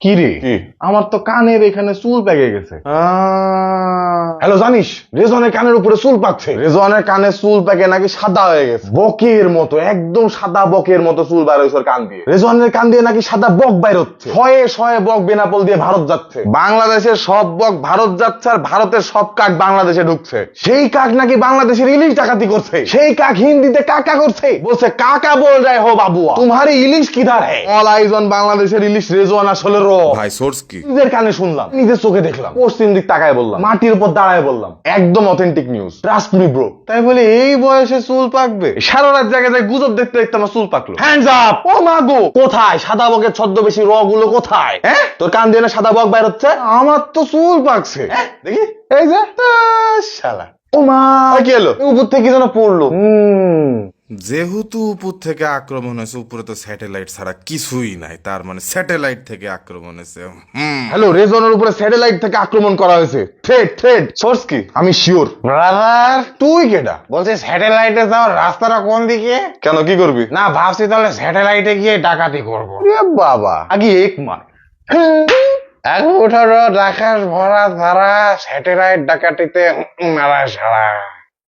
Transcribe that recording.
কি রে? আমার তো কানের এখানে চুল পেকে গেছে। হ্যালো, জানিস রেজনের কানের উপরে চুল পাকছে। রেজনের কানে চুল পেকে নাকি সাদা হয়ে গেছে, বকের মতো, একদম সাদা বকের মতো চুল বার হয়েছে ওর কান দিয়ে। রেজনের কান দিয়ে নাকি সাদা বক বাইর হচ্ছে, শয়ে শয়ে বক বেনাপোল দিয়ে ভারত যাচ্ছে। বাংলাদেশের সব বক ভারত যাচ্ছে, আর ভারতের সব কাক বাংলাদেশে ঢুকছে। সেই কাক নাকি বাংলাদেশের ইলিশ ডাকাতি করছে। সেই কাক হিন্দিতে কাকা করছে, বলছে কাকা বল রায় হো বাবুয়া, তোমারি ইলিশ কিধার হ্যায়। অল আইজ অন বাংলাদেশের ইলিশ রেজওয়ান আসলে র। ভাই সোর্স কি? নিজের কানে শুনলাম, নিজের চোখে দেখলাম, পশ্চিম দিক তাকায় বললাম, মাটির উপর দাঁড়ায় বললাম, একদম authentic news, trust me bro. তাই বলে এই বয়সে চুল পাকবে? সারা রাত জায়গায় যায় গুজব দেখতে দেখতে আমার চুল পাকলো। Hands up! ও মা গো, কোথায় সাদা বকের ছদ্মবেশী র গুলো কোথায়? হ্যাঁ, তোর কান দিয়ে না সাদা বক বাইর হচ্ছে? আমার তো চুল পাকছে। দেখি, এই যে শালা। ও মা, কি হলো? উপর থেকে কি যেন পড়লো। যেহেতু উপর থেকে আক্রমণ হয়েছে, উপরে তো স্যাটেলাইট ছাড়া কিছুই নাই, তার মানে স্যাটেলাইট থেকে আক্রমণ হয়েছে। হ্যালো, রেজনের উপরে স্যাটেলাইট থেকে আক্রমণ করা হয়েছে। থ্রেড সোর্স কি? আমি শিওর। ব্রাদার, তুই কেডা? বলছে স্যাটেলাইটে যাওয়ার রাস্তাটা কোন দিকে? কেন, কি করবি? না, ভাবছি তাহলে স্যাটেলাইটে গিয়ে ডাকাতি করবো। এ বাবা, আগে এক মার। এক মুঠো আকাশ ভরা ধারা, স্যাটেলাইট ডাকাতিতে মারা সারা।